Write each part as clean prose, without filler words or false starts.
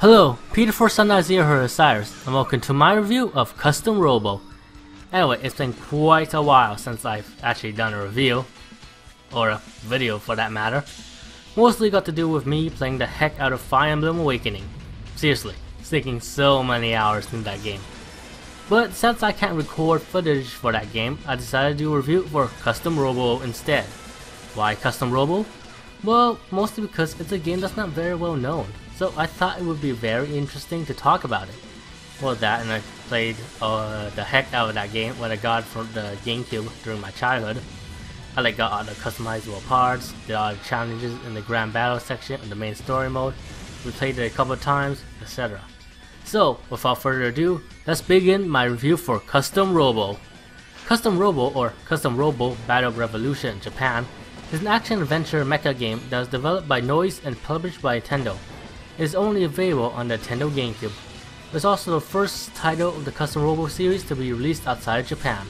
Hello, Peter for Sunrise here, Cyrus, and welcome to my review of Custom Robo. Anyway, it's been quite a while since I've actually done a review, or a video for that matter. Mostly got to do with me playing the heck out of Fire Emblem Awakening. Seriously, sticking so many hours in that game. But since I can't record footage for that game, I decided to do a review for Custom Robo instead. Why Custom Robo? Well, mostly because it's a game that's not very well known. So I thought it would be very interesting to talk about it. Well, that, and I played the heck out of that game when I got it from the Gamecube during my childhood. I got all the customizable parts, did all the challenges in the grand battle section in the main story mode, replayed it a couple of times, etc. So, without further ado, let's begin my review for Custom Robo. Custom Robo, or Custom Robo Battle Revolution in Japan, is an action-adventure mecha game that was developed by Noise and published by Nintendo. It is only available on the Nintendo Gamecube. It was also the first title of the Custom Robo series to be released outside Japan.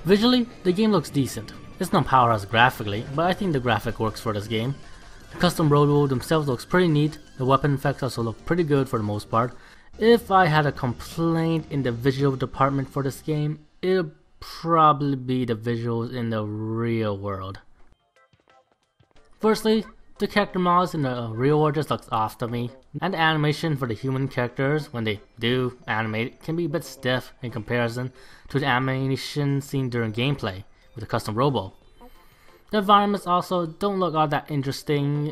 Visually, the game looks decent. It's not powerhouse graphically, but I think the graphic works for this game. The Custom Robo themselves looks pretty neat, the weapon effects also look pretty good for the most part. If I had a complaint in the visual department for this game, it'll probably be the visuals in the real world. Firstly, the character models in the real world just looks off to me, and the animation for the human characters when they do animate can be a bit stiff in comparison to the animation seen during gameplay with the Custom Robo. The environments also don't look all that interesting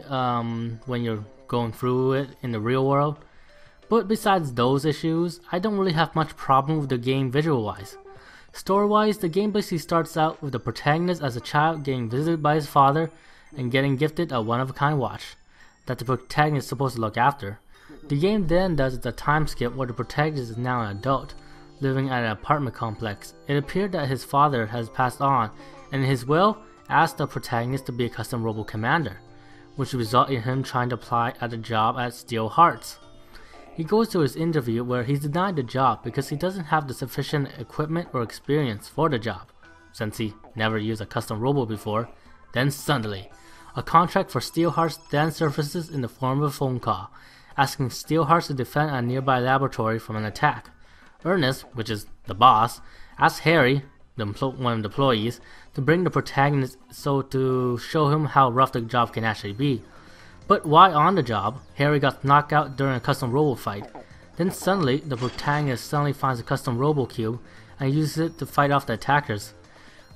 when you're going through it in the real world, but besides those issues, I don't really have much problem with the game visual wise. Story wise, the game basically starts out with the protagonist as a child getting visited by his father and getting gifted a one-of-a-kind watch that the protagonist is supposed to look after. The game then does a time skip where the protagonist is now an adult, living at an apartment complex. It appeared that his father has passed on, and in his will, asked the protagonist to be a Custom Robo commander, which resulted in him trying to apply at a job at Steel Hearts. He goes to his interview where he's denied the job because he doesn't have the sufficient equipment or experience for the job, since he never used a Custom Robo before. Then suddenly, a contract for Steel Hearts then surfaces in the form of a phone call, asking Steel Hearts to defend a nearby laboratory from an attack. Ernest, which is the boss, asks Harry, one of the employees, to bring the protagonist to show him how rough the job can actually be. But while on the job, Harry got knocked out during a Custom Robo fight. Then suddenly, the protagonist finds a Custom Robo cube and uses it to fight off the attackers.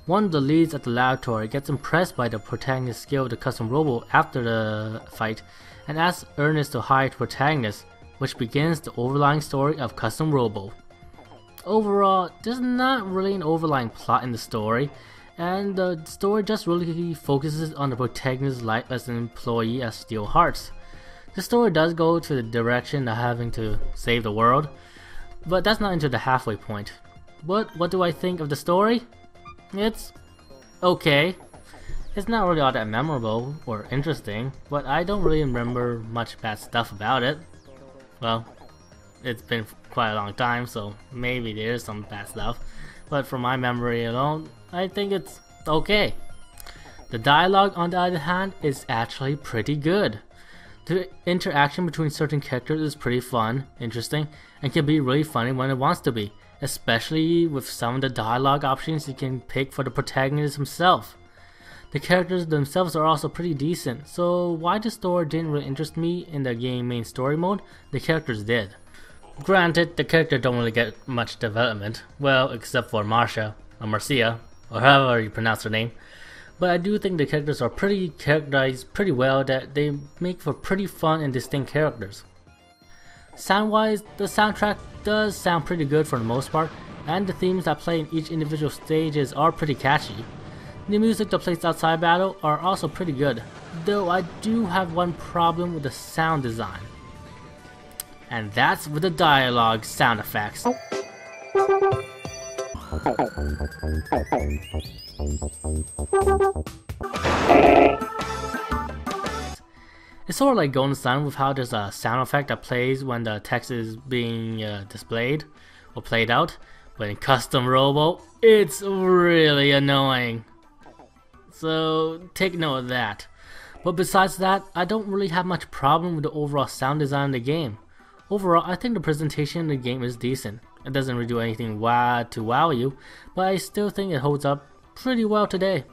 One of the leads at the laboratory gets impressed by the protagonist's skill with the Custom Robo after the fight and asks Ernest to hire the protagonist, which begins the overlying story of Custom Robo. Overall, there's not really an overlying plot in the story, and the story just really focuses on the protagonist's life as an employee at Steel Hearts. The story does go to the direction of having to save the world, but that's not into the halfway point. But what do I think of the story? It's okay. It's not really all that memorable or interesting, but I don't really remember much bad stuff about it. Well, it's been quite a long time, so maybe there's some bad stuff, but from my memory alone, I think it's okay. The dialogue, on the other hand, is actually pretty good. The interaction between certain characters is pretty fun, interesting, and can be really funny when it wants to be, especially with some of the dialogue options you can pick for the protagonist himself. The characters themselves are also pretty decent, so while the story didn't really interest me in the game main story mode, the characters did. Granted, the characters don't really get much development, well, except for Marcia, or Marcia, or however you pronounce her name, but I do think the characters are pretty characterized pretty well, that they make for pretty fun and distinct characters. Sound-wise, the soundtrack does sound pretty good for the most part, and the themes that play in each individual stages are pretty catchy. The music that plays outside battle are also pretty good, though I do have one problem with the sound design. And that's with the dialogue sound effects. It's sort of like Golden Sun with how there's a sound effect that plays when the text is being displayed or played out, but in Custom Robo, it's really annoying. So take note of that. But besides that, I don't really have much problem with the overall sound design of the game. Overall, I think the presentation of the game is decent. It doesn't really do anything to wow you, but I still think it holds up pretty well today.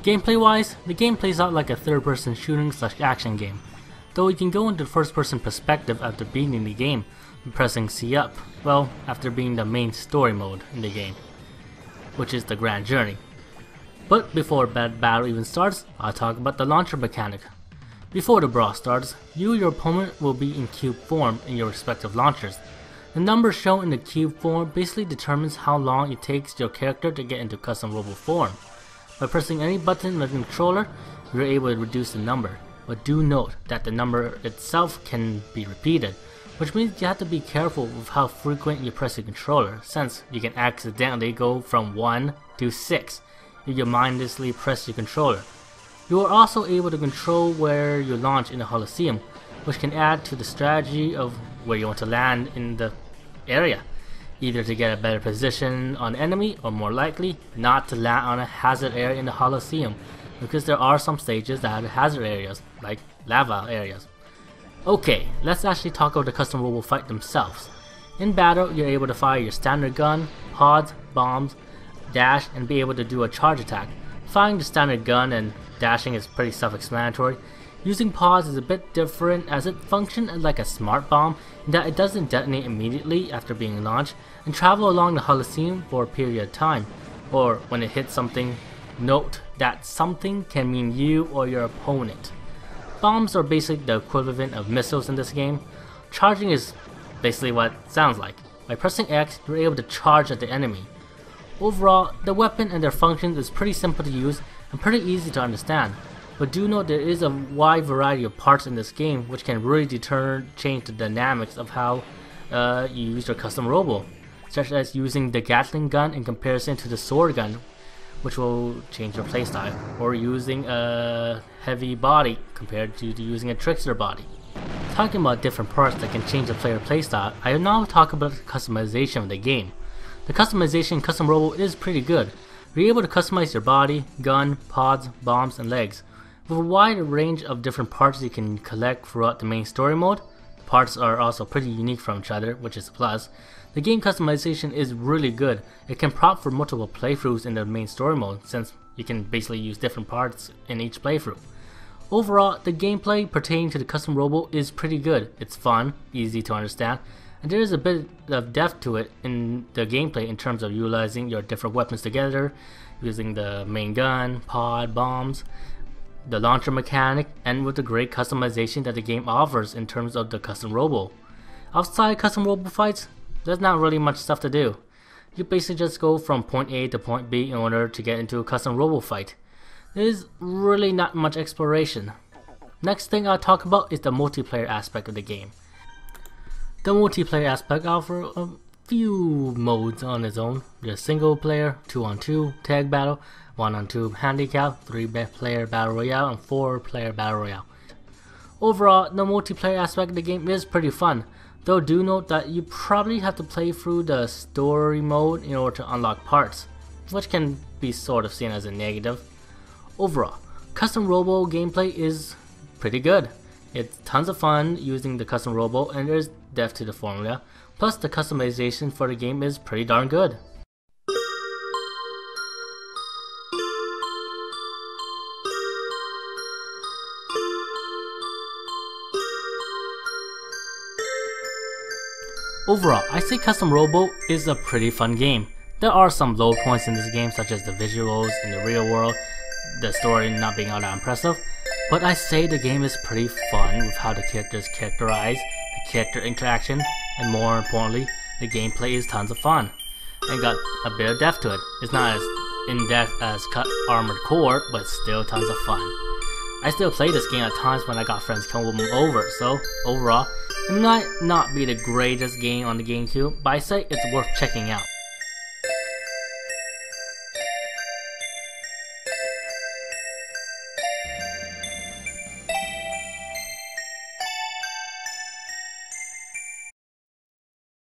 Gameplay wise, the game plays out like a third-person shooting / action game, though you can go into first-person perspective after beating the game and pressing C up, well, after being the main story mode in the game, which is the Grand Journey. But before battle even starts, I'll talk about the launcher mechanic. Before the brawl starts, you and your opponent will be in cube form in your respective launchers. The number shown in the cube form basically determines how long it takes your character to get into Custom Robo form. By pressing any button on the controller, you're able to reduce the number, but do note that the number itself can be repeated, which means you have to be careful with how frequent you press the controller, since you can accidentally go from 1 to 6 if you mindlessly press your controller. You are also able to control where you launch in the Coliseum, which can add to the strategy of where you want to land in the area, either to get a better position on the enemy or more likely not to land on a hazard area in the Coliseum, because there are some stages that have hazard areas, like lava areas. Okay, let's actually talk about the Custom Robo fight themselves. In battle, you're able to fire your standard gun, pods, bombs, dash, and be able to do a charge attack. Firing the standard gun and dashing is pretty self-explanatory. Using pods is a bit different as it functions like a smart bomb in that it doesn't detonate immediately after being launched and travel along the Coliseum for a period of time, or when it hits something, note that something can mean you or your opponent. Bombs are basically the equivalent of missiles in this game. Charging is basically what it sounds like. By pressing X, you're able to charge at the enemy. Overall, the weapon and their functions is pretty simple to use and pretty easy to understand. But do note there is a wide variety of parts in this game which can really change the dynamics of how you use your Custom Robo, such as using the Gatling gun in comparison to the sword gun, which will change your playstyle, or using a heavy body compared to using a trickster body. Talking about different parts that can change the player playstyle, I will now talk about the customization of the game. The customization in Custom Robo is pretty good. You're able to customize your body, gun, pods, bombs, and legs. With a wide range of different parts you can collect throughout the main story mode, the parts are also pretty unique from each other, which is a plus. The game customization is really good. It can prompt for multiple playthroughs in the main story mode, since you can basically use different parts in each playthrough. Overall, the gameplay pertaining to the Custom Robo is pretty good. It's fun, easy to understand, and there is a bit of depth to it in the gameplay in terms of utilizing your different weapons together, using the main gun, pod, bombs, the launcher mechanic, and with the great customization that the game offers in terms of the Custom Robo. Outside Custom Robo fights, there's not really much stuff to do. You basically just go from point A to point B in order to get into a Custom Robo fight. There is really not much exploration. Next thing I'll talk about is the multiplayer aspect of the game. The multiplayer aspect offers a few modes on its own. There's single player, 2-on-2, tag battle, 1-on-2 handicap, 3-player battle royale, and 4-player battle royale. Overall, the multiplayer aspect of the game is pretty fun, though do note that you probably have to play through the story mode in order to unlock parts, which can be sort of seen as a negative. Overall, Custom Robo gameplay is pretty good. It's tons of fun using the Custom Robo, and there's depth to the formula, plus the customization for the game is pretty darn good. Overall, I say Custom Robo is a pretty fun game. There are some low points in this game, such as the visuals in the real world, the story not being all that impressive, But I say the game is pretty fun with how the characters characterize, the character interaction, and more importantly, the gameplay is tons of fun. And got a bit of depth to it. It's not as in-depth as Armored Core, but still tons of fun. I still play this game at times when I got friends come over, so overall, it might not be the greatest game on the GameCube, but I say it's worth checking out.